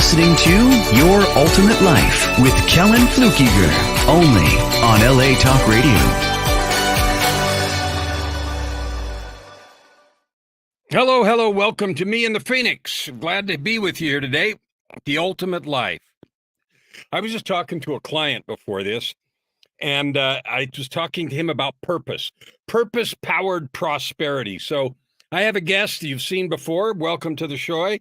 listening to Your Ultimate Life with Kellen Flukiger, only on LA Talk Radio. Hello. Welcome to me in the Phoenix. Glad to be with you here today. The Ultimate Life. I was just talking to a client before this, and I was talking to him about purpose-powered prosperity. So I have a guest you've seen before. Welcome to the show.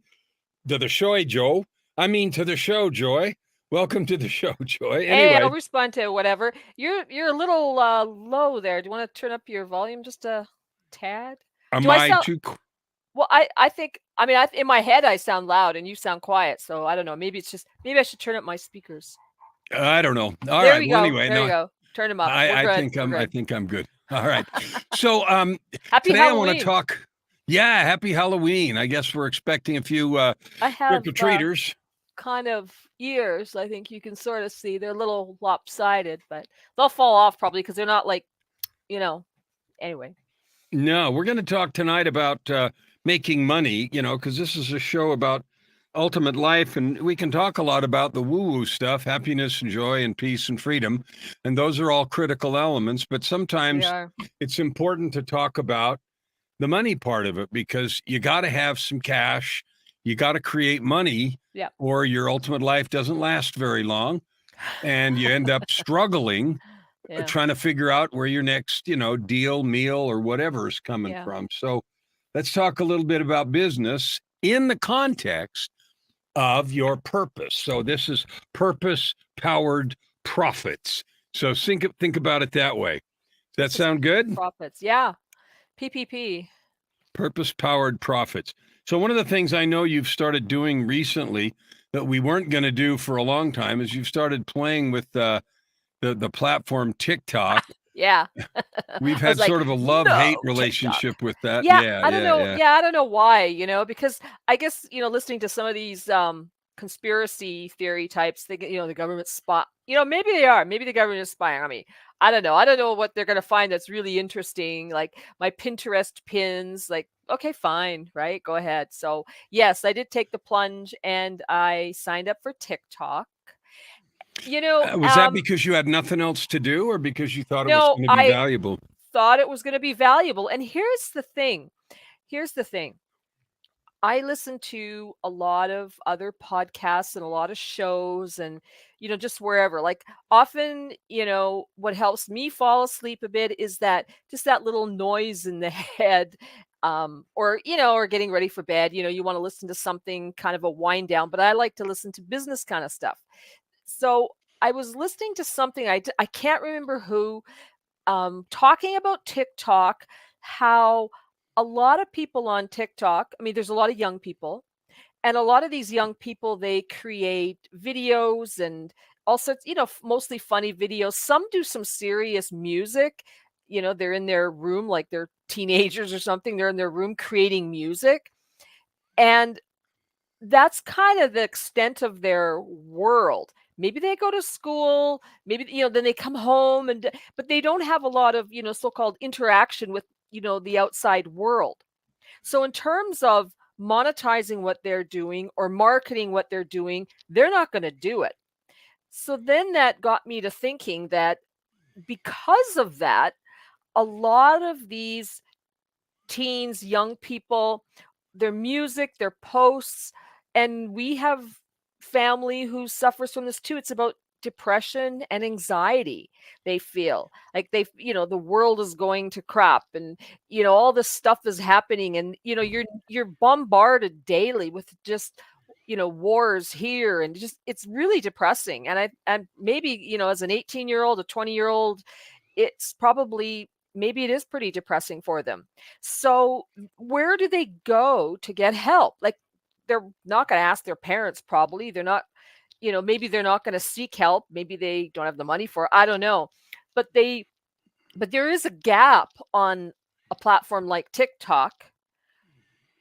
To the show, Joe. I mean, to the show, Joy. Welcome to the show, Joy. Anyway. Hey, I'll respond to whatever. You're a little low there. Do you want to turn up your volume just a tad? Am I too... Well, I think, in my head, I sound loud and you sound quiet. So I don't know. Maybe I should turn up my speakers. I don't know. All there right. We well, go. anyway, there you go. Turn them up. I think I'm good. All right. So happy today Halloween. I want to talk. Yeah, happy Halloween. I guess we're expecting a few trick-or-treaters. Kind of ears. I think you can sort of see they're a little lopsided, but they'll fall off probably because they're not like, anyway. No, we're going to talk tonight about making money, because this is a show about ultimate life, and we can talk a lot about the woo-woo stuff, happiness and joy and peace and freedom, and those are all critical elements, but sometimes it's important to talk about the money part of it, because you got to have some cash, you got to create money, or your ultimate life doesn't last very long, and you end up struggling trying to figure out where your next, deal, meal, or whatever is coming from. So let's talk a little bit about business in the context of your purpose. So this is purpose-powered profits. So think about it that way. Does that sound good? Profits, yeah. PPP. Purpose-powered profits. So one of the things I know you've started doing recently that we weren't going to do for a long time is you've started playing with the platform TikTok. Yeah. We've had sort of a love-hate relationship TikTok. with that. I don't know. Yeah, I don't know why, because I guess, listening to some of these conspiracy theory types, the government spot, maybe they are. Maybe the government is spying on me. I don't know. I don't know what they're going to find that's really interesting. Like my Pinterest pins, like, okay, fine, right? Go ahead. So yes, I did take the plunge and I signed up for TikTok. Was that because you had nothing else to do, or because you thought it was going to be valuable? Thought it was going to be valuable. And here's the thing. I listen to a lot of other podcasts and a lot of shows and, just wherever, like often, what helps me fall asleep a bit is that little noise in the head, or getting ready for bed, you want to listen to something kind of a wind down, but I like to listen to business kind of stuff. So I was listening to something, I can't remember who, talking about TikTok, how a lot of people on TikTok, there's a lot of young people, and a lot of these young people, they create videos and all sorts, mostly funny videos. Some do some serious music. They're in their room, like they're teenagers or something. They're in their room creating music. And that's kind of the extent of their world. Maybe they go to school, maybe, then they come home but they don't have a lot of, so-called interaction with, the outside world. So in terms of monetizing what they're doing or marketing what they're doing, they're not going to do it. So then that got me to thinking that because of that, a lot of these teens, young people, their music, their posts, and we have family who suffers from this too. It's about depression and anxiety. They feel like the world is going to crap, and all this stuff is happening, and you're bombarded daily with just wars here, and just it's really depressing. And maybe as an 18-year-old, a 20-year-old, it's probably maybe it is pretty depressing for them. So where do they go to get help? Like they're not going to ask their parents, probably. They're not, maybe they're not going to seek help. Maybe they don't have the money for it. I don't know. But there is a gap on a platform like TikTok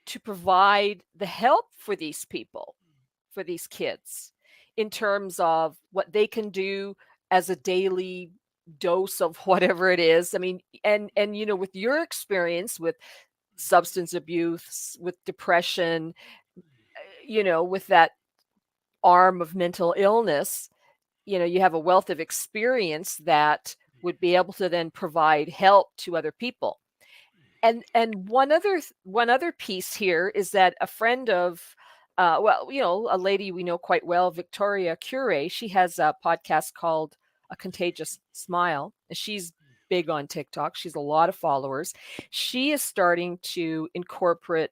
to provide the help for these people, for these kids, in terms of what they can do as a daily dose of whatever it is. And with your experience with substance abuse, with depression, with that arm of mental illness, you have a wealth of experience that would be able to then provide help to other people. And one other piece here is that a friend of a lady we know quite well, Victoria Cure, she has a podcast called A Contagious Smile, and she's big on TikTok. She's a lot of followers. She is starting to incorporate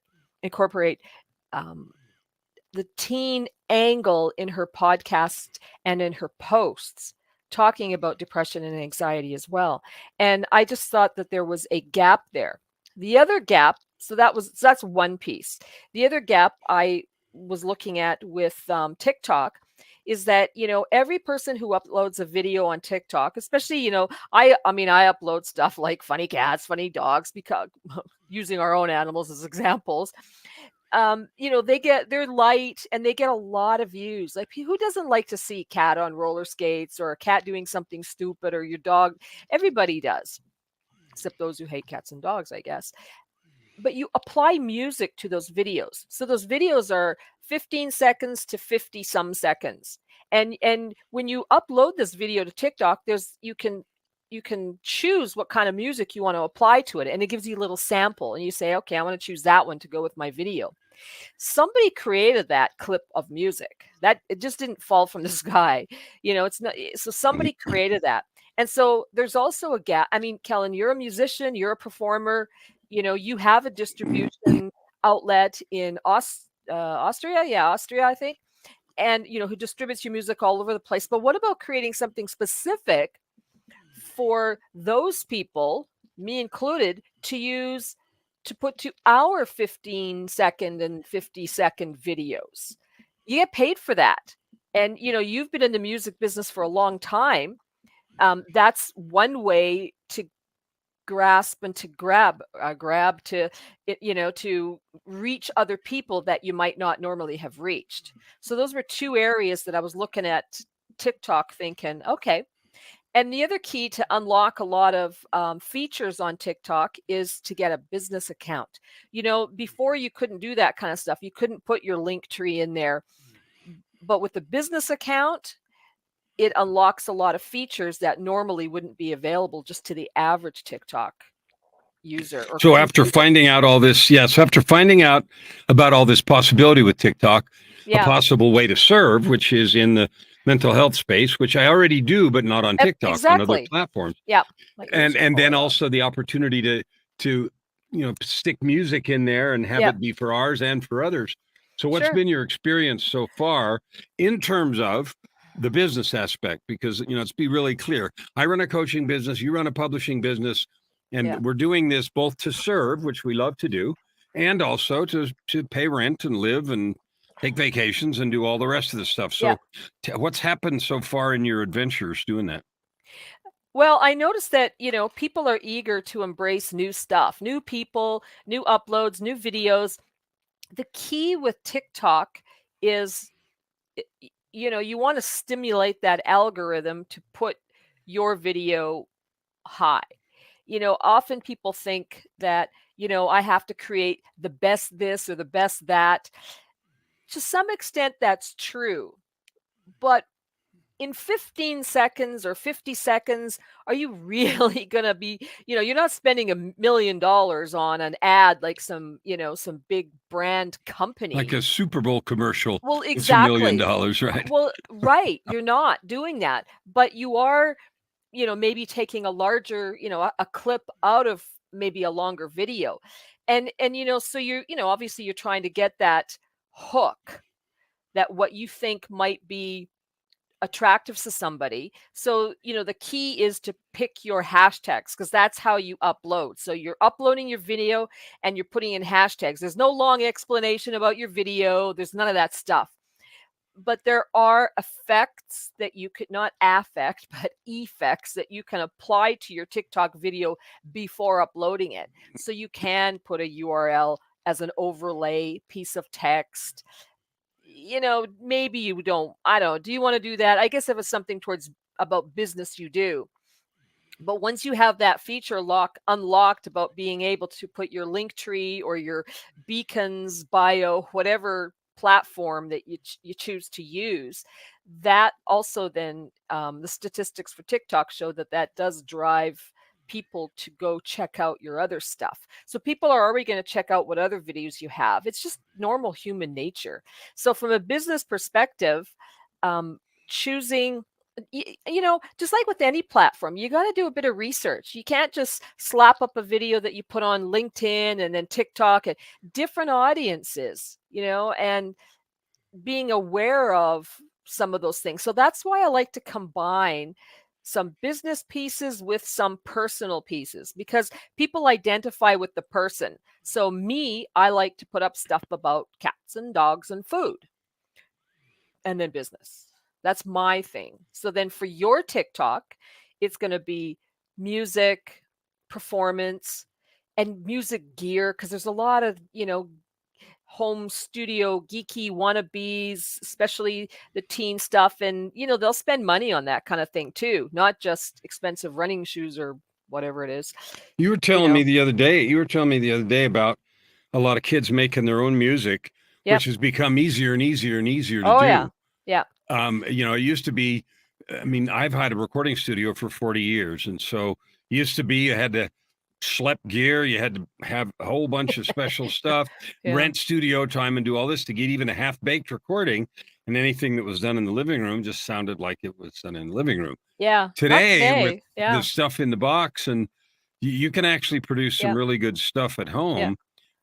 the teen angle in her podcast and in her posts, talking about depression and anxiety as well. And I just thought that there was a gap there. The other gap, so that's one piece. The other gap I was looking at with TikTok is that every person who uploads a video on TikTok, especially I mean I upload stuff like funny cats, funny dogs, because using our own animals as examples. They're light and they get a lot of views. Like, who doesn't like to see cat on roller skates or a cat doing something stupid, or your dog? Everybody does, except those who hate cats and dogs, I guess. But you apply music to those videos. So those videos are 15 seconds to 50 some seconds. And when you upload this video to TikTok, you can choose what kind of music you want to apply to it. And it gives you a little sample. And you say, okay, I want to choose that one to go with my video. Somebody created that clip of music. That it just didn't fall from the sky. It's not, so somebody created that. And so there's also a gap. I mean, Kellen, you're a musician, you're a performer, you have a distribution outlet in Austria. Yeah, Austria, I think. And, who distributes your music all over the place. But what about creating something specific for those people, me included, to put to our 15-second and 50-second videos? You get paid for that. And, you've been in the music business for a long time. That's one way to grasp and to grab to to reach other people that you might not normally have reached. So those were two areas that I was looking at TikTok thinking, okay. And the other key to unlock a lot of features on TikTok is to get a business account. Before you couldn't do that kind of stuff. You couldn't put your link tree in there. But with the business account, it unlocks a lot of features that normally wouldn't be available just to the average TikTok user. So after finding out all this, after finding out about all this possibility with TikTok, a possible way to serve, which is in the mental health space, which I already do, but not on TikTok, exactly. on other platforms. Yeah. And then also the opportunity to stick music in there and have it be for ours and for others. So what's been your experience so far in terms of the business aspect? Because, let's be really clear. I run a coaching business, you run a publishing business, and we're doing this both to serve, which we love to do, and also to pay rent and live and take vacations and do all the rest of the stuff. So what's happened so far in your adventures doing that? Well, I noticed that, people are eager to embrace new stuff, new people, new uploads, new videos. The key with TikTok is, you want to stimulate that algorithm to put your video high. Often people think that, I have to create the best this or the best that. To some extent, that's true. But in 15 seconds or 50 seconds, are you really going to be, you're not spending $1 million on an ad like some big brand company. Like a Super Bowl commercial. Well, exactly. It's $1 million, right? Well, right. You're not doing that, but you are, maybe taking a larger, a clip out of maybe a longer video. And, so you're, obviously you're trying to get that hook, that what you think might be attractive to somebody. So, the key is to pick your hashtags, because that's how you upload. So you're uploading your video and you're putting in hashtags. There's no long explanation about your video. There's none of that stuff. But there are effects that you could, not affect, but effects that you can apply to your TikTok video before uploading it. So you can put a URL as an overlay piece of text. Maybe you don't, I don't know. Do you want to do that? I guess if it's something about business, you do. But once you have that feature unlocked about being able to put your link tree or your beacons bio, whatever platform that you choose to use, that also then the statistics for TikTok show that does drive people to go check out your other stuff. So people are already going to check out what other videos you have. It's just normal human nature. So from a business perspective, choosing, just like with any platform, you got to do a bit of research. You can't just slap up a video that you put on LinkedIn and then TikTok, and different audiences, and being aware of some of those things. So that's why I like to combine some business pieces with some personal pieces, because people identify with the person. So me, I like to put up stuff about cats and dogs and food, and then business. That's my thing. So then for your TikTok, it's going to be music, performance, and music gear, because there's a lot of, home studio geeky wannabes, especially the teen stuff. And, they'll spend money on that kind of thing too, not just expensive running shoes or whatever it is. You were telling me the other day about a lot of kids making their own music, Yep. which has become easier and easier and easier to Oh, do. yeah. It used to be, I've had a recording studio for 40 years. And so it used to be you had to schlep gear, you had to have a whole bunch of special stuff, Yeah. rent studio time, and do all this to get even a half-baked recording. And anything that was done in the living room just sounded like it was done in the living room. Yeah. Today, with Yeah. the stuff in the box, and you can actually produce some Yeah. really good stuff at home, Yeah.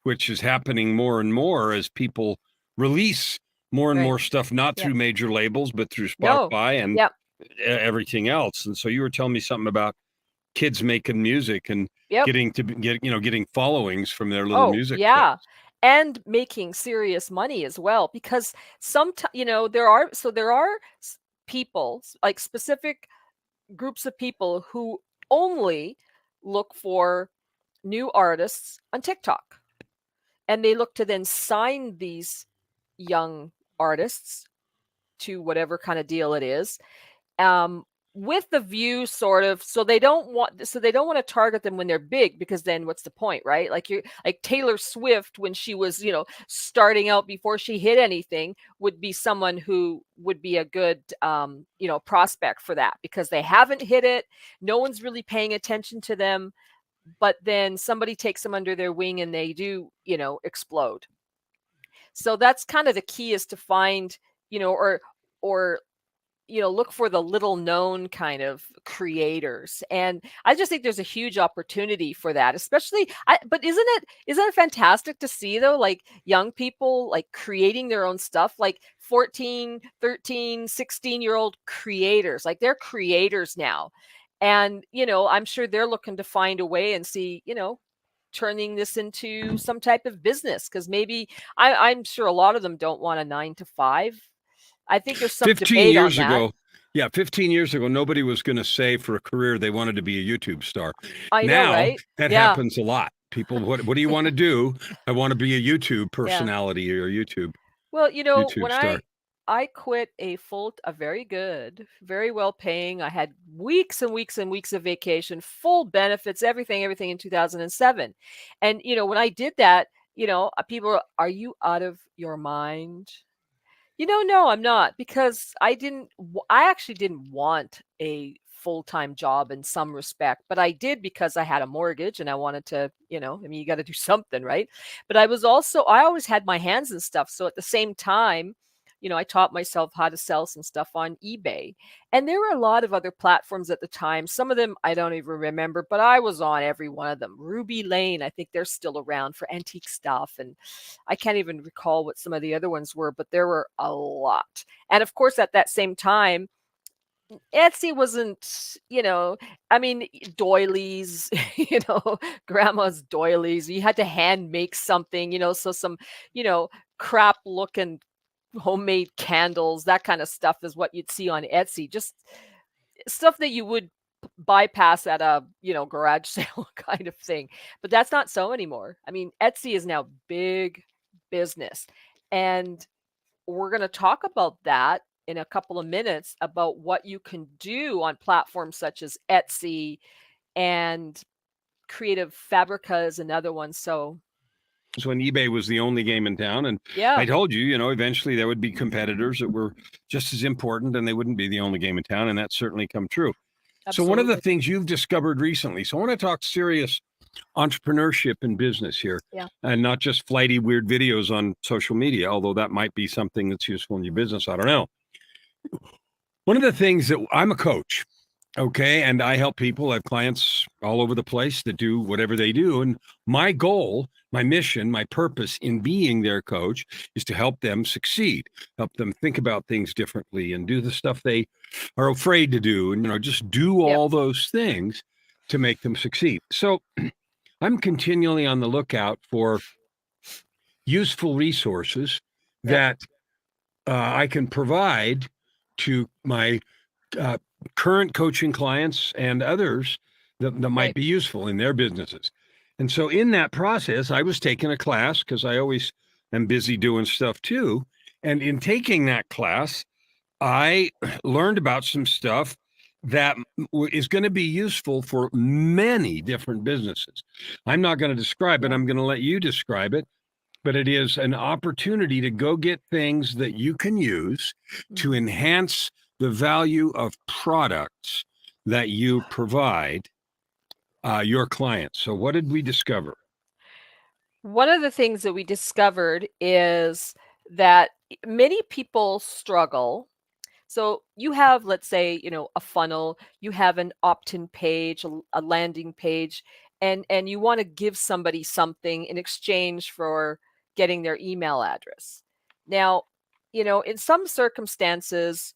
which is happening more and more as people release more and Right. more stuff, not Yeah. through major labels, but through No. Spotify and Yep. everything else. And so you were telling me something about kids making music and Yep. getting followings from their little music yeah. clips. And making serious money as well, because sometimes, there are people, like specific groups of people who only look for new artists on TikTok, and they look to then sign these young artists to whatever kind of deal it is, with the view sort of, so they don't want to target them when they're big, because then what's the point, right? Like Taylor Swift, when she was starting out, before she hit anything, would be someone who would be a good prospect for that, because they haven't hit it, no one's really paying attention to them, but then somebody takes them under their wing and they do explode. So that's kind of the key, is to find or look for the little known kind of creators. And I just think there's a huge opportunity for that, especially but isn't it fantastic to see, though, like young people like creating their own stuff, like 14, 13, 16-year-old creators, like they're creators now. And, I'm sure they're looking to find a way and see, turning this into some type of business, because maybe I'm sure a lot of them don't want a 9 to 5. I think there's some 15 debate years on that. ago, 15 years ago, nobody was going to say for a career they wanted to be a YouTube star. I know, Now right? that Yeah. happens a lot. People, what do you want to do? I want to be a YouTube personality or a YouTube Well, YouTube when star. I quit a very good, very well paying, I had weeks and weeks and weeks of vacation, full benefits, everything in 2007. And, when I did that, people were, are you out of your mind? No, I'm not, because I actually didn't want a full-time job in some respect, but I did because I had a mortgage and I wanted to, you got to do something, right? But I always had my hands in stuff. So at the same time, I taught myself how to sell some stuff on eBay. And there were a lot of other platforms at the time. Some of them I don't even remember, but I was on every one of them. Ruby Lane, I think they're still around for antique stuff. And I can't even recall what some of the other ones were, but there were a lot. And of course, at that same time, Etsy wasn't, doilies, grandma's doilies. You had to hand make something, so some, crap looking homemade candles, that kind of stuff is what you'd see on Etsy. Just stuff that you would bypass at a, garage sale kind of thing. But that's not so anymore. I mean, Etsy is now big business. And we're going to talk about that in a couple of minutes, about what you can do on platforms such as Etsy, and Creative Fabrica is another one. So when eBay was the only game in town. And Yeah, I told you, eventually there would be competitors that were just as important and they wouldn't be the only game in town. And that's certainly come true. So one of the absolutely. things you've discovered recently, so I want to talk serious entrepreneurship and business here, Yeah. and not just flighty, weird videos on social media, although that might be something that's useful in your business. I don't know. One of the things that I'm a coach, okay, and I help people. I have clients all over the place that do whatever they do. And my goal, my mission, my purpose in being their coach is to help them succeed, help them think about things differently and do the stuff they are afraid to do. And, just do Yep. all those things to make them succeed. So I'm continually on the lookout for useful resources Yep. that I can provide to my uh, current coaching clients and others that might Right. be useful in their businesses. And so in that process, I was taking a class because I always am busy doing stuff too. And in taking that class, I learned about some stuff that is going to be useful for many different businesses. I'm not going to describe it. Yeah. I'm going to let you describe it, but it is an opportunity to go get things that you can use to Mhm. enhance the value of products that you provide your clients. So, what did we discover? One of the things that we discovered is that many people struggle. So you have, let's say, a funnel, you have an opt-in page, a landing page, and you want to give somebody something in exchange for getting their email address. Now, in some circumstances,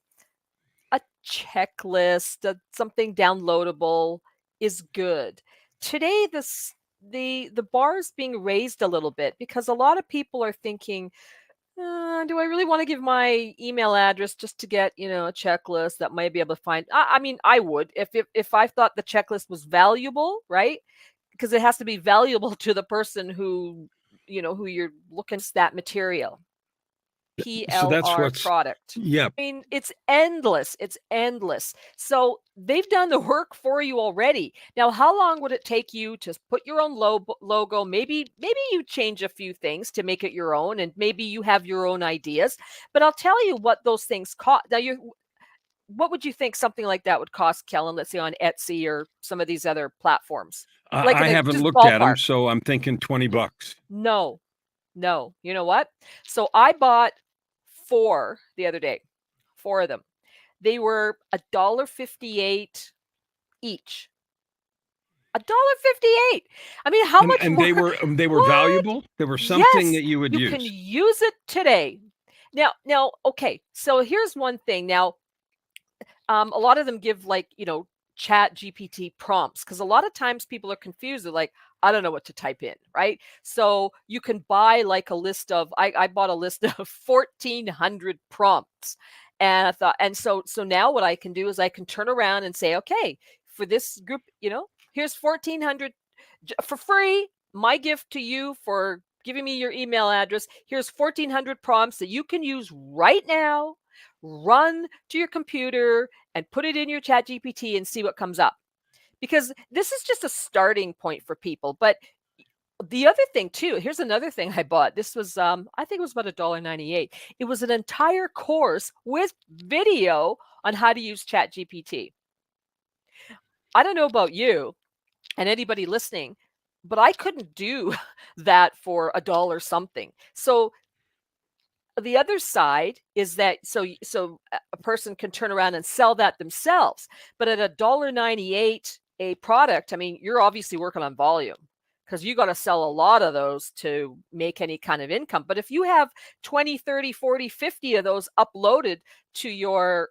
a checklist, something downloadable is good. Today, the bar is being raised a little bit because a lot of people are thinking, do I really want to give my email address just to get, a checklist that might be able to find? I mean, I would if I thought the checklist was valuable, right? Because it has to be valuable to the person who you're looking at that material. So that's PLR what's, product. yeah. I mean, it's endless. It's endless. So they've done the work for you already. Now, how long would it take you to put your own logo? Maybe you change a few things to make it your own, and maybe you have your own ideas. But I'll tell you what those things cost. Now, what would you think something like that would cost, Kellen? Let's say on Etsy or some of these other platforms, like I haven't just looked at them, ballpark. so I'm thinking $20. No, no. You know what? So I bought 4 the other day. 4 of them. They were $1.58 each. $1.58. I mean, how much And more? they were What? valuable. They were something Yes, that you would you can use. use it today. Now, okay. So here's one thing. Now, a lot of them give chat GPT prompts because a lot of times people are confused. They're like, I don't know what to type in, right? So you can buy like a list of, I bought a list of 1,400 prompts. And I thought, and so now what I can do is I can turn around and say, okay, for this group, here's 1,400 for free. My gift to you for giving me your email address. Here's 1,400 prompts that you can use right now. Run to your computer and put it in your chat GPT and see what comes up. Because this is just a starting point for people. But the other thing too, here's another thing I bought. This was I think it was about $1.98. It was an entire course with video on how to use chat GPT. I don't know about you and anybody listening, but I couldn't do that for $1 something. So the other side is that so a person can turn around and sell that themselves, but at $1.98 a product, I mean, you're obviously working on volume because you got to sell a lot of those to make any kind of income. But if you have 20, 30, 40, 50 of those uploaded to your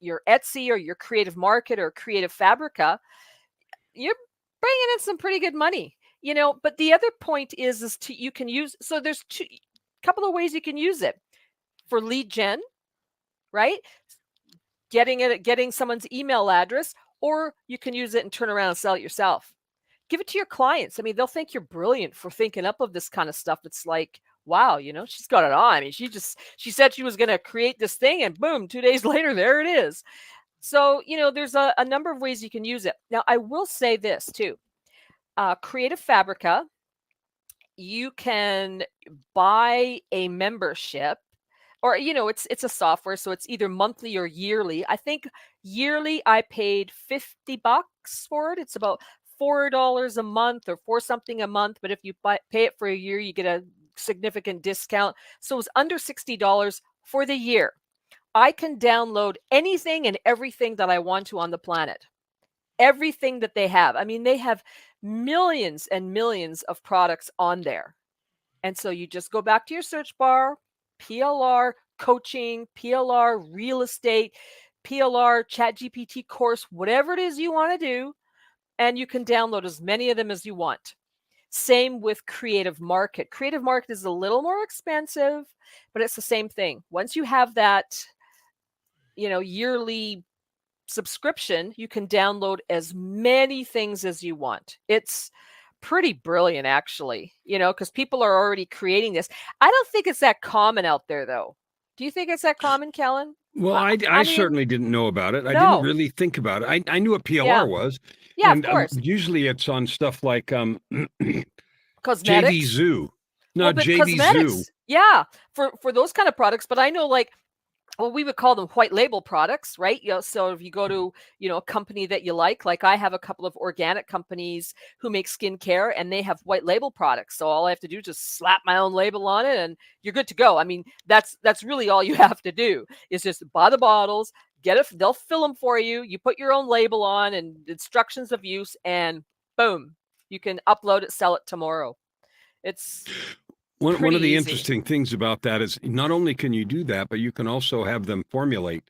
Etsy or your Creative Market or Creative Fabrica, you're bringing in some pretty good money. But the other point is you can use, so there's couple of ways you can use it for lead gen, right? Getting someone's email address, or you can use it and turn around and sell it yourself. Give it to your clients. I mean, they'll think you're brilliant for thinking up of this kind of stuff. It's like, wow, she's got it on. I mean, she said she was going to create this thing and boom, 2 days later, there it is. So, there's a number of ways you can use it. Now, I will say this too. Creative Fabrica you can buy a membership, or it's a software, so it's either monthly or yearly. I think yearly I paid $50 for it. It's about $4 a month or four something a month, but if you pay it for a year, you get a significant discount. So it's under $60 for the year. I can download anything and everything that I want to on the planet. Everything that they have. I mean, they have millions and millions of products on there. And so you just go back to your search bar, PLR coaching, PLR real estate, PLR ChatGPT course, whatever it is you want to do, and you can download as many of them as you want. Same with Creative Market. Creative Market is a little more expensive, but it's the same thing. Once you have that, yearly subscription, you can download as many things as you want. It's pretty brilliant, actually, because people are already creating this. I don't think it's that common out there, though. Do you think it's that common, Kellen? Well, I mean, certainly didn't know about it. I No. didn't really think about it. I knew what PLR was. Yeah, and of course. Usually it's on stuff like Cosmetics. JV Zoo. No, Well, but JV Zoo. cosmetics, yeah, for those kind of products. But I know, like, well, we would call them white label products, right? So if you go to, a company that you like I have a couple of organic companies who make skincare, and they have white label products. So all I have to do is just slap my own label on it and you're good to go. I mean, that's really all you have to do is just buy the bottles, they'll fill them for you. You put your own label on and instructions of use, and boom, you can upload it, sell it tomorrow. It's one of the easy. interesting things about that is not only can you do that, but you can also have them formulate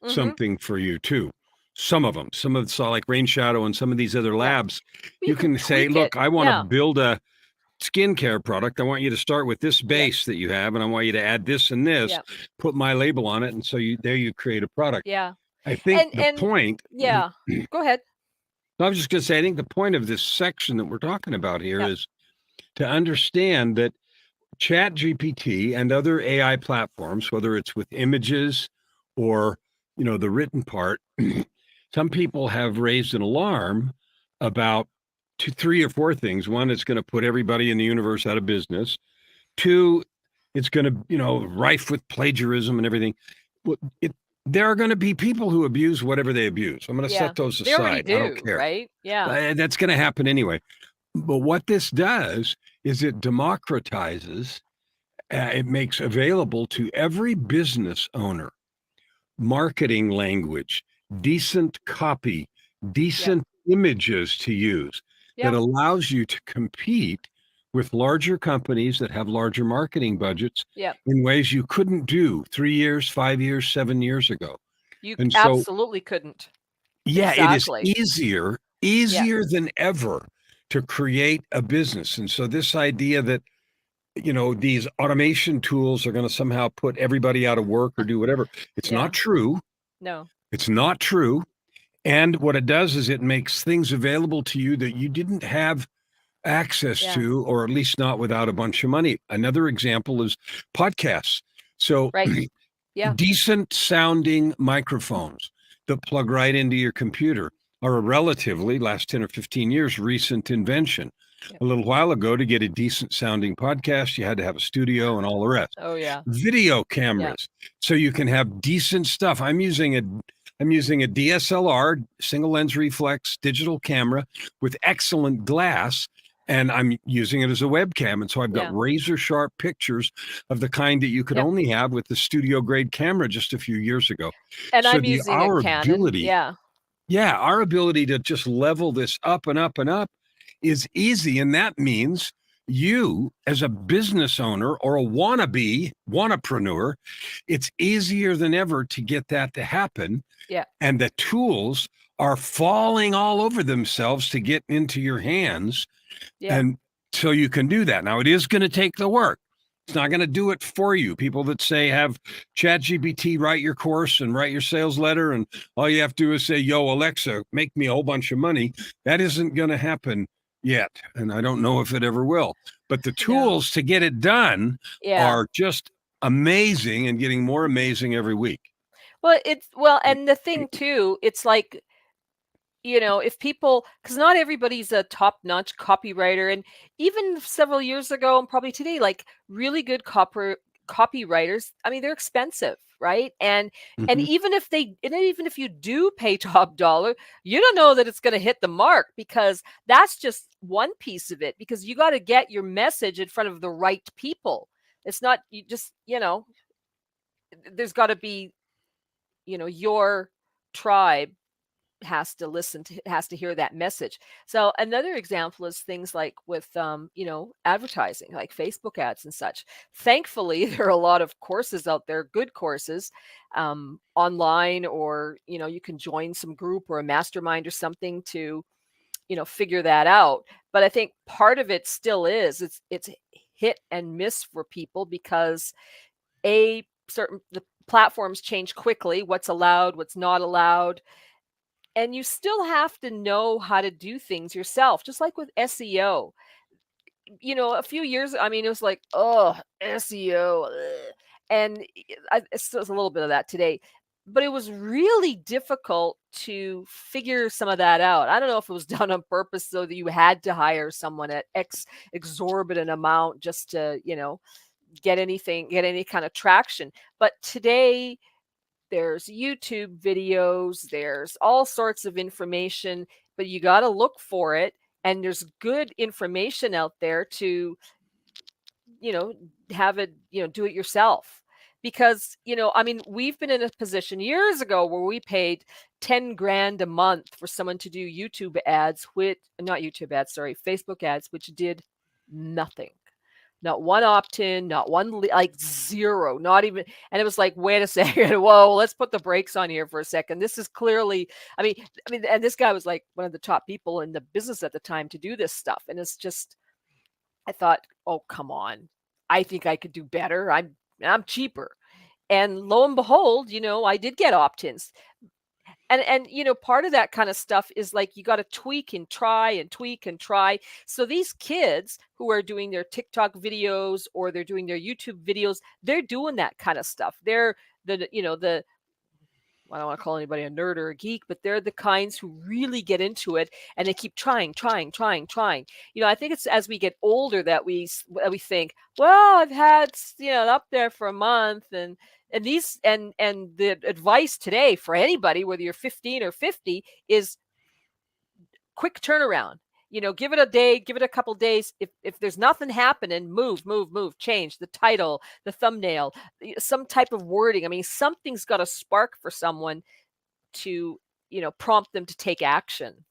something for you too. Some of it's like Rain Shadow and some of these other labs. You can say, look, I want to build a skincare product. I want you to start with this base that you have, and I want you to add this and this, put my label on it. And so you create a product. Yeah. I think the point. Yeah. Go ahead. I was just going to say, I think the point of this section that we're talking about here is to understand that ChatGPT and other AI platforms, whether it's with images or, the written part, some people have raised an alarm about 3 or 4 things. One, it's going to put everybody in the universe out of business. 2, it's going to, rife with plagiarism and everything. There are going to be people who abuse whatever they abuse. I'm going to set those aside. They already do, I don't care. Right? Yeah. That's going to happen anyway. But what this does is it democratizes, it makes available to every business owner marketing language, decent copy, decent images to use that allows you to compete with larger companies that have larger marketing budgets in ways you couldn't do 3 years, 5 years, 7 years ago. You absolutely couldn't. Yeah, exactly. It is easier than ever to create a business. And so this idea that, these automation tools are going to somehow put everybody out of work or do whatever, it's not true. No. It's not true. And what it does is it makes things available to you that you didn't have access to, or at least not without a bunch of money. Another example is podcasts. So decent sounding microphones that plug right into your computer are a relatively, last 10 or 15 years, recent invention. A little while ago, to get a decent sounding podcast, you had to have a studio and all the rest. Oh, yeah. Video cameras. So you can have decent stuff. I'm using a DSLR, single lens reflex digital camera with excellent glass, and I'm using it as a webcam. And so I've got razor sharp pictures of the kind that you could only have with the studio grade camera just a few years ago. And so I'm using a Canon. Yeah, our ability to just level this up and up and up is easy. And that means you, as a business owner or a wannapreneur, it's easier than ever to get that to happen. Yeah. And the tools are falling all over themselves to get into your hands. Yeah. And so you can do that. Now, it is going to take the work. It's not going to do it for you. People that say have ChatGPT write your course and write your sales letter, and all you have to do is say, yo, Alexa, make me a whole bunch of money. That isn't going to happen yet. And I don't know if it ever will. But the tools to get it done are just amazing and getting more amazing every week. Well, and the thing too, it's like if people, because not everybody's a top-notch copywriter, and even several years ago and probably today, like really good copywriters, I mean, they're expensive, right? And Mhm. even if you do pay top dollar, you don't know that it's going to hit the mark, because that's just one piece of it, because you got to get your message in front of the right people. It's not you just, there's got to be, your tribe has to hear that message. So another example is things like with advertising, like Facebook ads and such. Thankfully, there are a lot of courses out there, good courses, online, or you can join some group or a mastermind or something to figure that out. But I think part of it still is it's hit and miss for people, because the platforms change quickly, what's allowed, what's not allowed, and you still have to know how to do things yourself, just like with SEO. A few years, I mean, it was like, oh, SEO, ugh. And it's still a little bit of that today, but it was really difficult to figure some of that out. I don't know if it was done on purpose so that you had to hire someone at exorbitant amount just to get any kind of traction. But today, there's YouTube videos, there's all sorts of information, but you got to look for it. And there's good information out there to, you know, have it, do it yourself. Because, I mean, we've been in a position years ago where we paid 10 grand a month for someone to do YouTube ads, not YouTube ads, sorry, Facebook ads, which did nothing. Not one opt-in, not one, like zero, not even. And it was like, wait a second, whoa, let's put the brakes on here for a second. This is clearly, and this guy was like one of the top people in the business at the time to do this stuff. And it's just, I thought, oh, come on. I think I could do better. I'm cheaper. And lo and behold, I did get opt-ins. And part of that kind of stuff is like you got to tweak and try and tweak and try. So these kids who are doing their TikTok videos or they're doing their YouTube videos, they're doing that kind of stuff. They're the I don't want to call anybody a nerd or a geek, but they're the kinds who really get into it, and they keep trying, trying, trying, trying. I think it's as we get older that we think, well, I've had up there for a month, and the advice today for anybody, whether you're 15 or 50, is quick turnaround. Give it a day, give it a couple days. If there's nothing happening, move, change the title, the thumbnail, some type of wording. I mean, something's got to spark for someone to, prompt them to take action,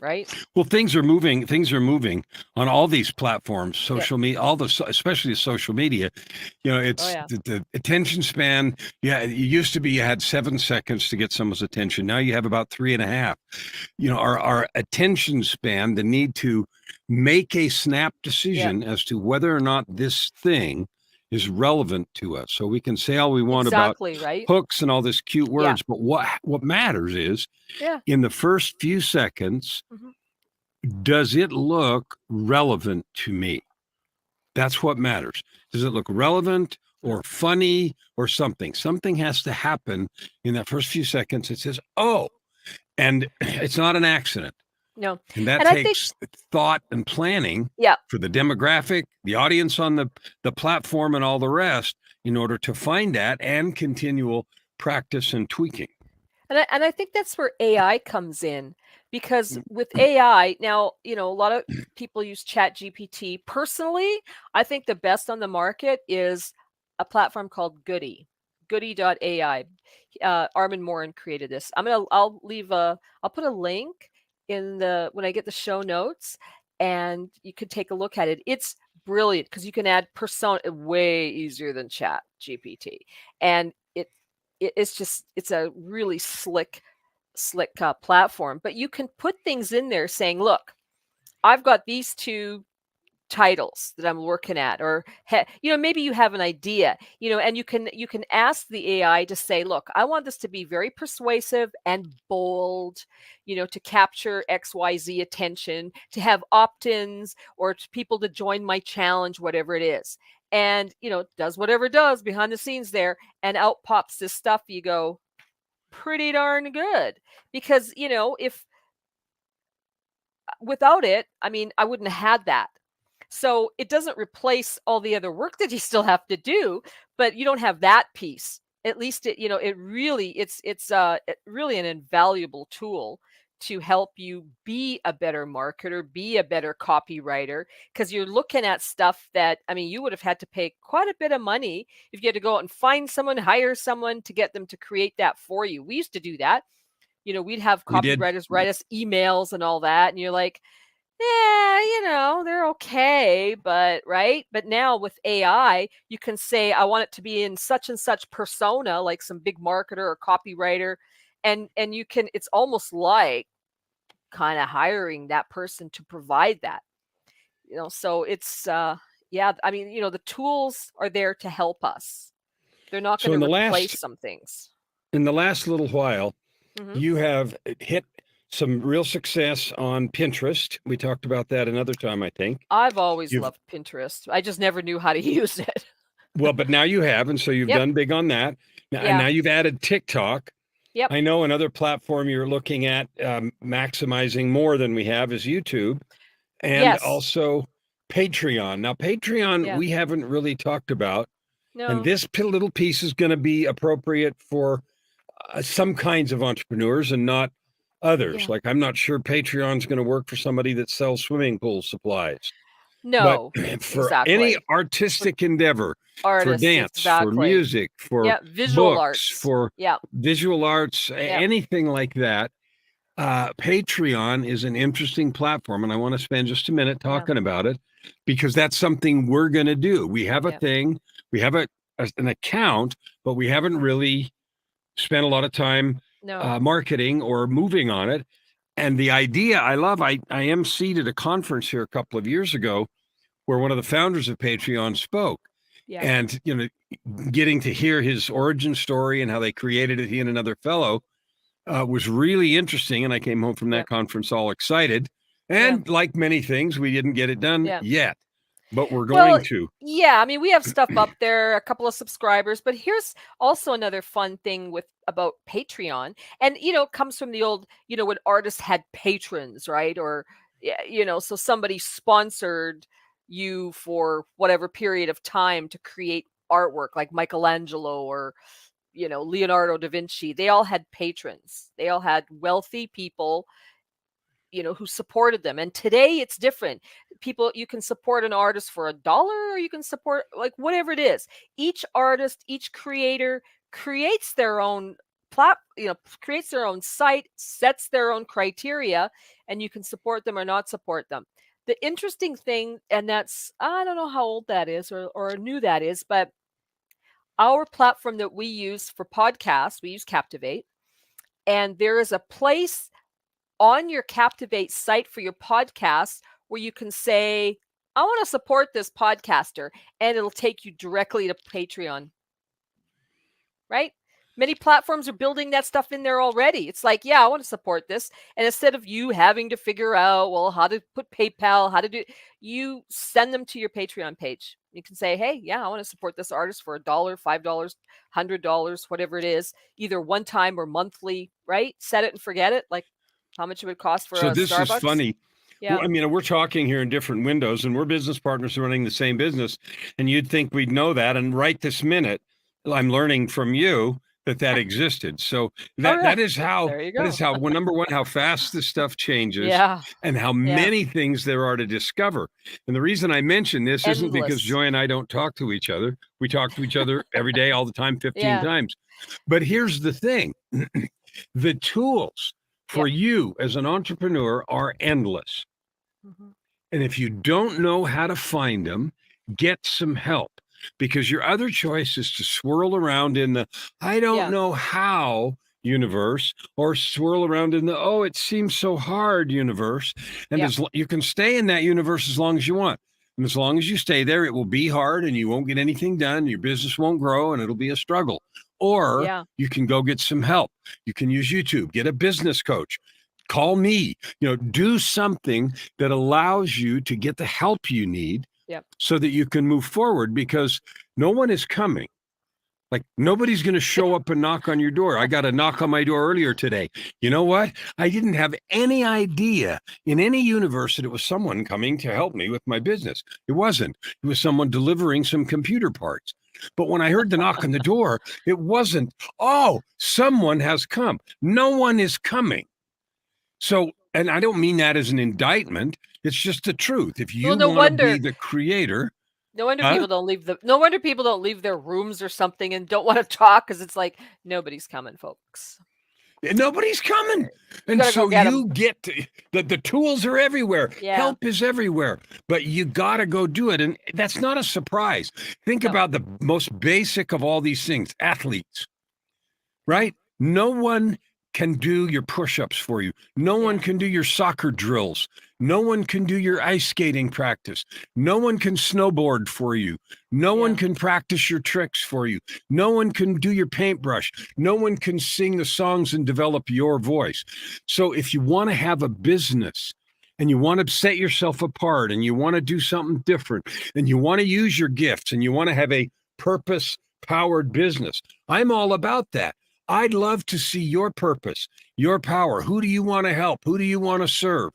right? Well, things are moving. Things are moving on all these platforms, Yeah. social media, especially social media. It's yeah. the attention span. Yeah, it used to be you had 7 seconds to get someone's attention. Now you have about 3.5. Our attention span, the need to make a snap decision as to whether or not this thing is relevant to us. So we can say all we want about Exactly, right? hooks and all this cute Yeah. words, but what matters is Yeah. in the first few seconds, Mhm. does it look relevant to me? That's what matters. Does it look relevant or funny or something? Something has to happen in that first few seconds. It says, oh, and it's not an accident. No. And that And I think, takes thought and planning yeah. for the demographic, the audience on the platform, and all the rest in order to find that, and continual practice and tweaking. And I think that's where AI comes in, because with AI now, a lot of people use Chat GPT. Personally, I think the best on the market is a platform called Goody.ai. Armin Morin created this. I'll put a link when I get the show notes, and you could take a look at it. It's brilliant because you can add persona way easier than Chat GPT, and it's a really slick platform. But you can put things in there saying, look, I've got these two titles that I'm working at, or maybe you have an idea, and you can ask the AI to say, look, I want this to be very persuasive and bold, to capture XYZ attention, to have opt-ins, or to people to join my challenge, whatever it is. And does whatever it does behind the scenes there, and out pops this stuff. You go, pretty darn good. Because if without it, I mean, I wouldn't have had that. So it doesn't replace all the other work that you still have to do, but you don't have that piece. At least it's really an invaluable tool to help you be a better marketer, be a better copywriter, because you're looking at stuff that, I mean, you would have had to pay quite a bit of money if you had to go out and find someone, hire someone to get them to create that for you. We used to do that. We'd have We did. copywriters write us emails and all that, and you're like, yeah, they're okay, but right. But now with AI, you can say, I want it to be in such and such persona, like some big marketer or copywriter. And it's almost like kind of hiring that person to provide that, so it's, yeah, I mean, the tools are there to help us. They're not So going in to the replace some things. last little while, Mhm. you have hit some real success on Pinterest. We talked about that another time, I think. I've always You've loved Pinterest. I just never knew how to use it. Well, but now you have, and so you've Yep. done big on that. And Yeah. now you've added TikTok. Yep. I know another platform you're looking at maximizing more than we have is YouTube, and Yes. also Patreon. Now, Patreon, Yeah. we haven't really talked about, and No. this little piece is going to be appropriate for some kinds of entrepreneurs and not others. Yeah. Like, I'm not sure Patreon's going to work for somebody that sells swimming pool supplies. No. But for any Exactly. artistic endeavor, for Artists, dance, for exactly. music, for Yeah. Visual books, arts. for Yeah. visual arts, anything like that, Patreon is an interesting platform. And I want to spend just a minute talking about it, because that's something we're going to do. We have a thing, we have an account, but we haven't really spent a lot of time No. marketing or moving on it. And the idea I love, I emceed at a conference here a couple of years ago where one of the founders of Patreon spoke. Yeah. And, getting to hear his origin story and how they created it, he and another fellow, was really interesting. And I came home from that conference all excited. And like many things, we didn't get it done yet, but we're going to. Yeah, I mean, we have stuff up there, a couple of subscribers, but here's also another fun thing about Patreon. And, it comes from the old, when artists had patrons, right? Or, so somebody sponsored you for whatever period of time to create artwork, like Michelangelo or, Leonardo da Vinci. They all had patrons. They all had wealthy people, who supported them. And today it's different. You can support an artist for $1, or you can support, like, whatever it is. Each artist, each creator creates their own creates their own site, sets their own criteria, and you can support them or not support them. The interesting thing, and that's, I don't know how old that is or new that is, but our platform that we use for podcasts, we use Captivate, and there is a place on your Captivate site for your podcast where you can say, I want to support this podcaster, and it'll take you directly to Patreon. Right? Many platforms are building that stuff in there already. It's like, I want to support this. And instead of you having to figure out, well, how to put PayPal, how to do, you send them to your Patreon page. You can say, hey, I want to support this artist for $1, $5, $100, whatever it is, either one time or monthly, right? Set it and forget it. Like how much it would cost for a Starbucks. So this is funny. Yeah. I mean, we're talking here in different windows, and we're business partners running the same business. And you'd think we'd know that. And right this minute, I'm learning from you that existed. So that is how, well, number one, how fast this stuff changes, and how many things there are to discover. And the reason I mention this isn't because Joy and I don't talk to each other. We talk to each other every day, all the time, 15 times. But here's the thing. The tools for you as an entrepreneur are endless. Mm-hmm. And if you don't know how to find them, get some help. Because your other choice is to swirl around in the I don't know how universe, or swirl around in the it seems so hard universe. And you can stay in that universe as long as you want. And as long as you stay there, it will be hard and you won't get anything done. Your business won't grow and it'll be a struggle. Or you can go get some help. You can use YouTube, get a business coach, call me, do something that allows you to get the help you need. So that you can move forward, because no one is coming Like nobody's going to show up and knock on your door. I got a knock on my door earlier today. You know what? I didn't have any idea in any universe that it was someone coming to help me with my business. It wasn't. It was someone delivering some computer parts. But when I heard the knock on the door, it wasn't, oh, someone has come. No one is coming. So, and I don't mean that as an indictment. It's just the truth. If you Well, no want to be wonder. the creator, No wonder Huh? people don't leave the. No wonder people don't leave their rooms or something and don't want to talk because it's like nobody's coming, folks. nobody's coming. And gotta go so get 'em. you get to, the tools are everywhere. Yeah. Help is everywhere. But you got to go do it. And that's not a surprise. Think No. about the most basic of all these things, athletes, right? No one can do your push-ups for you. No one Yeah. can do your soccer drills. No one can do your ice skating practice. No one can snowboard for you. No one Yeah. can practice your tricks for you. No one can do your paintbrush. No one can sing the songs and develop your voice. So if you want to have a business and you want to set yourself apart and you want to do something different and you want to use your gifts and you want to have a purpose-powered business, I'm all about that. I'd love to see your purpose, your power. Who do you want to help? Who do you want to serve?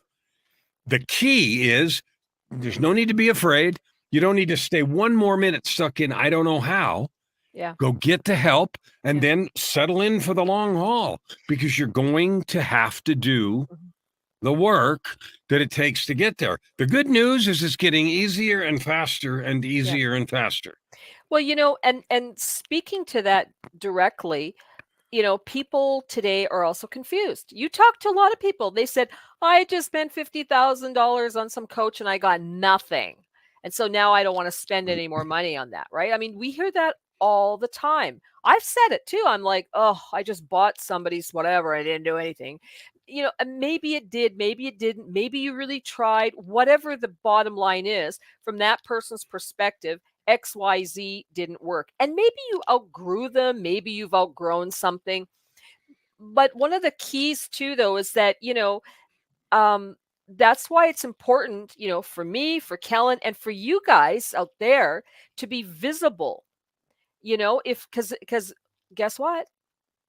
The key is there's no need to be afraid. You don't need to stay one more minute stuck in, I don't know how. Yeah. Go get the help and Yeah. then settle in for the long haul because you're going to have to do Mhm. the work that it takes to get there. The good news is it's getting easier and faster and easier and faster. Well, and speaking to that directly, people today are also confused. You talk to a lot of people. They said, I just spent $50,000 on some coach and I got nothing. And so now I don't want to spend any more money on that, right? I mean, we hear that all the time. I've said it too. I'm like, oh, I just bought somebody's whatever. I didn't do anything. And maybe it did, maybe it didn't, maybe you really tried. Whatever the bottom line is, from that person's perspective, XYZ didn't work. And maybe you outgrew them, maybe you've outgrown something. But one of the keys too, though, is that, that's why it's important, for me, for Kellen, and for you guys out there to be visible, because guess what?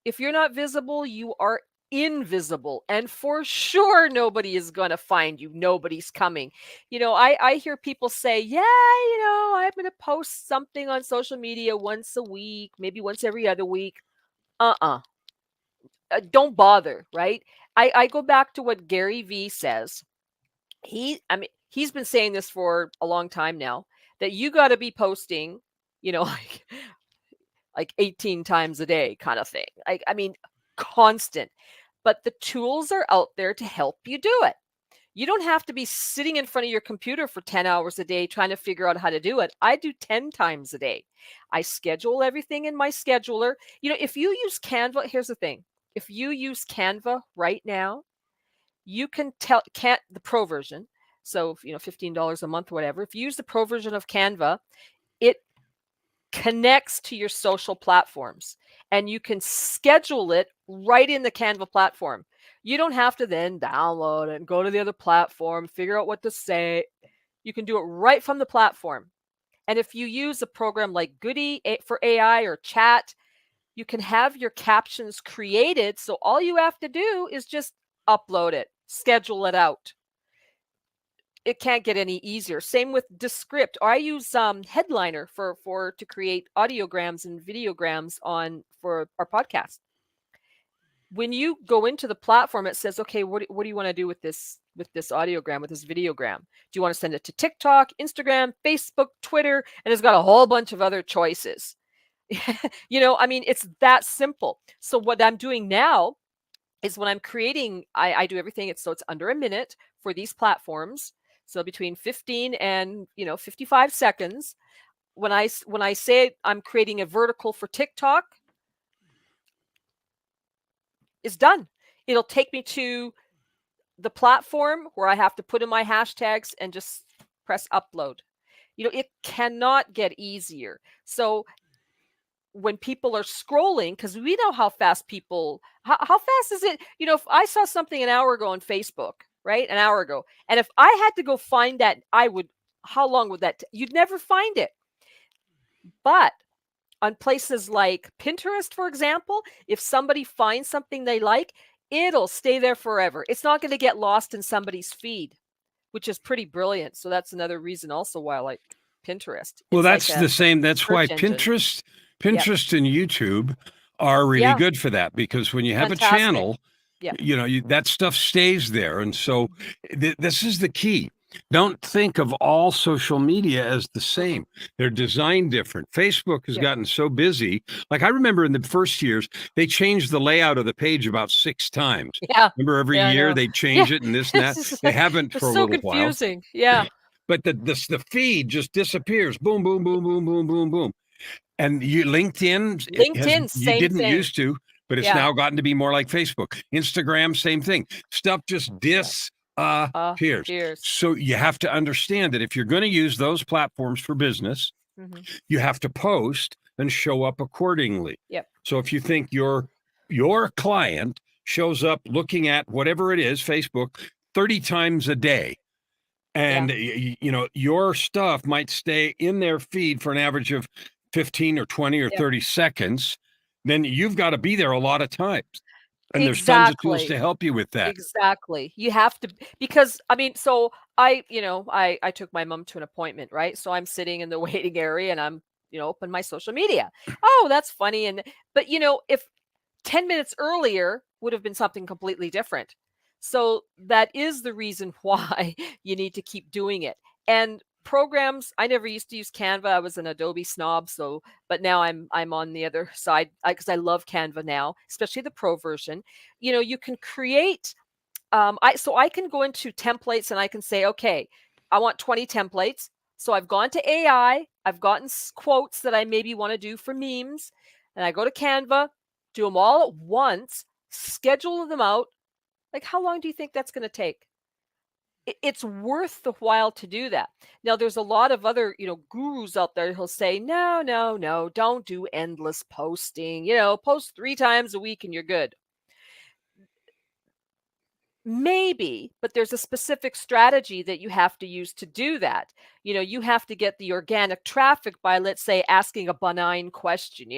If you're not visible, you are invisible. And for sure, nobody is going to find you. Nobody's coming. I hear people say, yeah, I'm going to post something on social media once a week, maybe once every other week. Don't bother, right? I go back to what Gary Vee says. He's been saying this for a long time now, that you got to be posting, like 18 times a day kind of thing. Constant. But the tools are out there to help you do it. You don't have to be sitting in front of your computer for 10 hours a day trying to figure out how to do it. I do 10 times a day. I schedule everything in my scheduler. If you use Canva, here's the thing. If you use Canva right now, you can the pro version. So, $15 a month, whatever. If you use the pro version of Canva, it connects to your social platforms and you can schedule it right in the Canva platform. You don't have to then download it and go to the other platform, figure out what to say. You can do it right from the platform. And if you use a program like Goody for AI or Chat, you can have your captions created. So all you have to do is just upload it, schedule it out. It can't get any easier. Same with Descript. Or I use Headliner to create audiograms and videograms for our podcast. When you go into the platform, it says, okay, what do you want to do with this audiogram, with this videogram? Do you want to send it to TikTok, Instagram, Facebook, Twitter? And it's got a whole bunch of other choices. It's that simple. So what I'm doing now is when I'm creating, I do everything. It's under a minute for these platforms. So between 15 and 55 seconds. When I say I'm creating a vertical for TikTok, it's done. It'll take me to the platform where I have to put in my hashtags and just press upload. It cannot get easier. So when people are scrolling, because we know how fast how fast is it? If I saw something an hour ago on Facebook, right? An hour ago. And if I had to go find that, how long would that? You'd never find it. But on places like Pinterest, for example, if somebody finds something they like, it'll stay there forever. It's not going to get lost in somebody's feed, which is pretty brilliant. So that's another reason also why I like Pinterest. Well, It's like that's a the same. That's why search engine. Pinterest and YouTube are really Yeah. good for that, because when you have a Fantastic. channel, Yep. that stuff stays there. And so this is the key. Don't think of all social media as the same. They're designed different. Facebook has Yep. gotten so busy. Like, I remember in the first years, they changed the layout of the page about 6 times. Yeah. Remember, every Yeah, I year know. they change it and this and that. They haven't It's for a so little while. confusing. Yeah. But the feed just disappears. Boom, boom, boom, boom, boom, boom, boom. And LinkedIn, LinkedIn, you same didn't thing. used to, but it's Yeah. now gotten to be more like Facebook. Instagram, same thing. Stuff just disappears. Cheers. So you have to understand that if you're going to use those platforms for business, Mhm. you have to post and show up accordingly. Yep. So if you think your client shows up looking at whatever it is, Facebook, 30 times a day, and your stuff might stay in their feed for an average of 15 or 20 or Yep. 30 seconds, then you've got to be there a lot of times. And there's tons of tools to help you with that. Exactly. You have to, because I mean, so I took my mom to an appointment, right? So I'm sitting in the waiting area and I'm, open my social media. Oh, that's funny. But if 10 minutes earlier would have been something completely different. So that is the reason why you need to keep doing it. And programs, I never used to use Canva. I was an Adobe snob, but now I'm on the other side because I love Canva now, especially the pro version. You can create I can go into templates and I can say, okay, I want 20 templates. So I've gone to AI, I've gotten quotes that I maybe want to do for memes, and I go to Canva, do them all at once, schedule them out. Like, how long do you think that's going to take? It's worth the while to do that. Now, there's a lot of other, gurus out there who'll say, no, don't do endless posting. Post 3 times a week and you're good. Maybe, but there's a specific strategy that you have to use to do that. You have to get the organic traffic by, let's say, asking a benign question,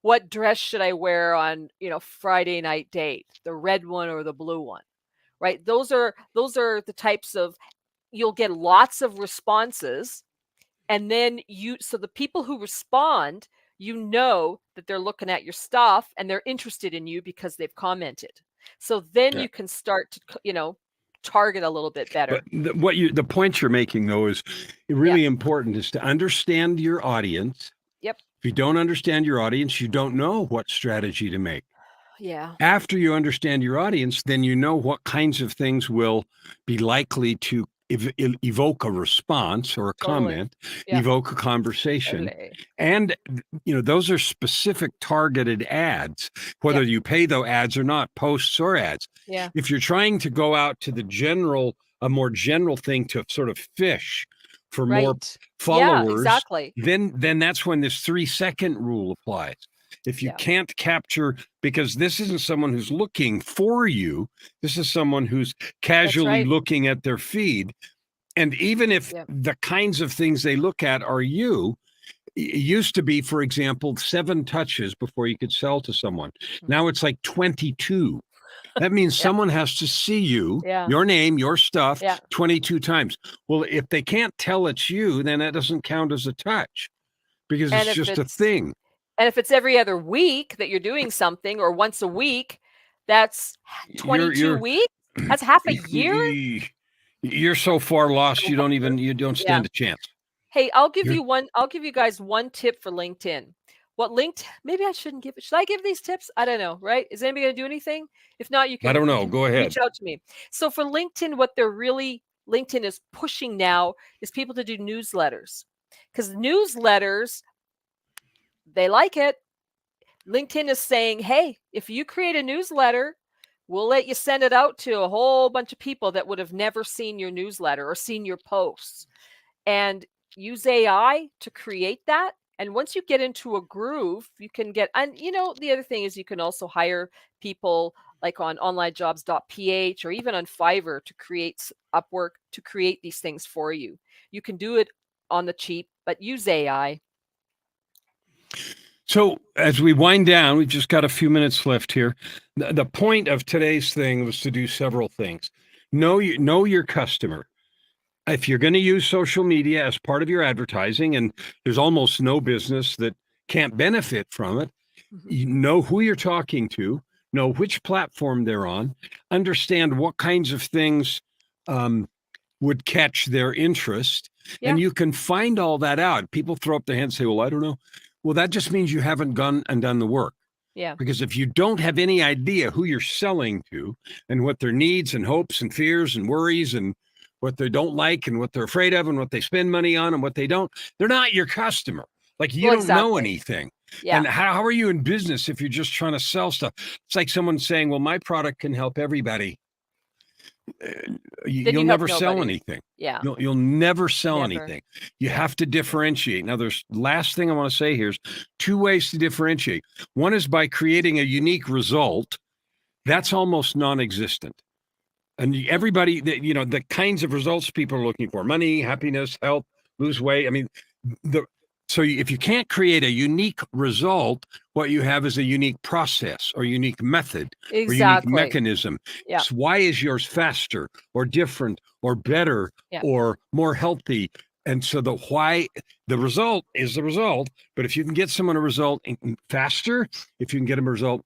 what dress should I wear on, Friday night date, the red one or the blue one, right? Those are the types of, you'll get lots of responses. And then so the people who respond, that they're looking at your stuff and they're interested in you because they've commented. So then you can start to, target a little bit better. But the point you're making, though, is really important, is to understand your audience. Yep. If you don't understand your audience, you don't know what strategy to make. Yeah. After you understand your audience, then you know what kinds of things will be likely to evoke a response or a comment, evoke a conversation. And, those are specific targeted ads, whether you pay those ads or not, posts or ads. Yeah. If you're trying to go out to a more general thing to sort of fish for more followers, then that's when this 3-second rule applies. If you can't capture, because this isn't someone who's looking for you, this is someone who's casually looking at their feed. And even if the kinds of things they look at are you, it used to be, for example, 7 touches before you could sell to someone. Now it's like 22. That means someone has to see you, your name, your stuff, 22 times. Well, if they can't tell it's you, then that doesn't count as a touch, because it's just a thing. And if it's every other week that you're doing something, or once a week, that's 22 weeks. That's half a year. You're so far lost, you don't stand a chance. Hey, I'll give you guys one tip for LinkedIn. Maybe I shouldn't give it. Should I give these tips? I don't know, right? Is anybody going to do anything? If not, you can. I don't know. Go ahead. Reach out to me. So for LinkedIn, LinkedIn is pushing now is people to do newsletters, because newsletters, they like it. LinkedIn is saying, hey, if you create a newsletter, we'll let you send it out to a whole bunch of people that would have never seen your newsletter or seen your posts, and use AI to create that. And once you get into a groove, you can get, and the other thing is you can also hire people like on onlinejobs.ph or even on Fiverr to create Upwork to create these things for you. You can do it on the cheap, but use AI. So as we wind down, we've just got a few minutes left here. The point of today's thing was to do several things. Know your customer. If you're going to use social media as part of your advertising, and there's almost no business that can't benefit from it, you know who you're talking to, know which platform they're on, understand what kinds of things would catch their interest, Yeah. and you can find all that out. People throw up their hands and say, well, I don't know. Well, that just means you haven't gone and done the work. Yeah. Because if you don't have any idea who you're selling to and what their needs and hopes and fears and worries and what they don't like and what they're afraid of and what they spend money on and what they don't, they're not your customer. Like you Well, don't know exactly. anything. Yeah. And how are you in business if you're just trying to sell stuff? It's like someone saying, well, my product can help everybody. Then You'll you never help sell nobody. anything. Yeah. You'll never sell Never. anything. You have to differentiate. Now, there's last thing I want to say here is 2 ways to differentiate. One is by creating a unique result. That's almost non-existent. And everybody, the kinds of results people are looking for: money, happiness, health, lose weight. I mean, if you can't create a unique result, what you have is a unique process or unique method or unique Exactly. mechanism. Yeah. So why is yours faster or different or better Yeah. or more healthy? And so the result is the result. But if you can get someone a result faster, if you can get them a result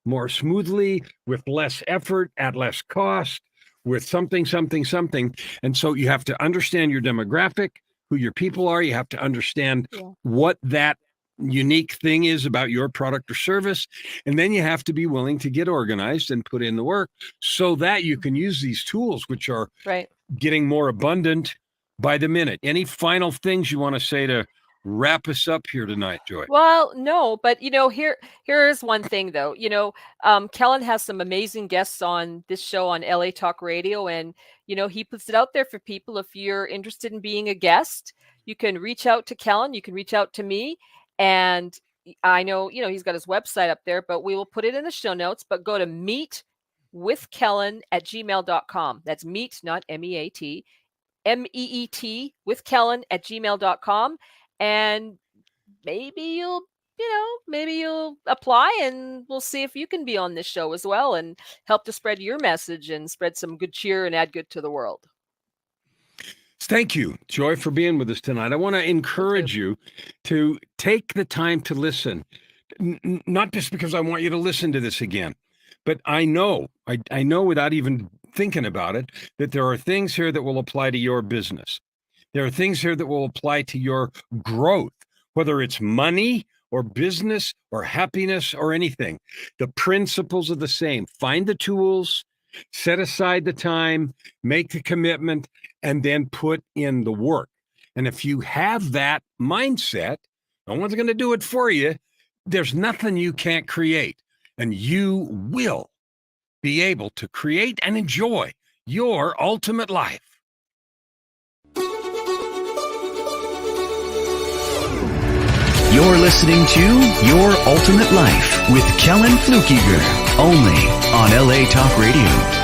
more smoothly, with less effort, at less cost, with something. And so you have to understand your demographic, who your people are. You have to understand what that unique thing is about your product or service. And then you have to be willing to get organized and put in the work so that you can use these tools, which are Right. getting more abundant by the minute. Any final things you want to say to wrap us up here tonight, Joy? Well, no, but here is one thing though. Kellen has some amazing guests on this show on LA Talk Radio, and he puts it out there for people. If you're interested in being a guest, you can reach out to Kellen. You can reach out to me, and I know he's got his website up there, but we will put it in the show notes. But go to meetwithkellen@gmail.com. That's meet, not MEAT, MEET with Kellen@gmail.com. And maybe you'll apply, and we'll see if you can be on this show as well and help to spread your message and spread some good cheer and add good to the world. Thank you, Joy, for being with us tonight. I want to encourage you to take the time to listen, not just because I want you to listen to this again, but I know without even thinking about it, that there are things here that will apply to your business. There are things here that will apply to your growth, whether it's money or business or happiness or anything. The principles are the same. Find the tools, set aside the time, make the commitment, and then put in the work. And if you have that mindset, no one's going to do it for you. There's nothing you can't create, and you will be able to create and enjoy your ultimate life. You're listening to Your Ultimate Life with Kellen Flukiger, only on LA Talk Radio.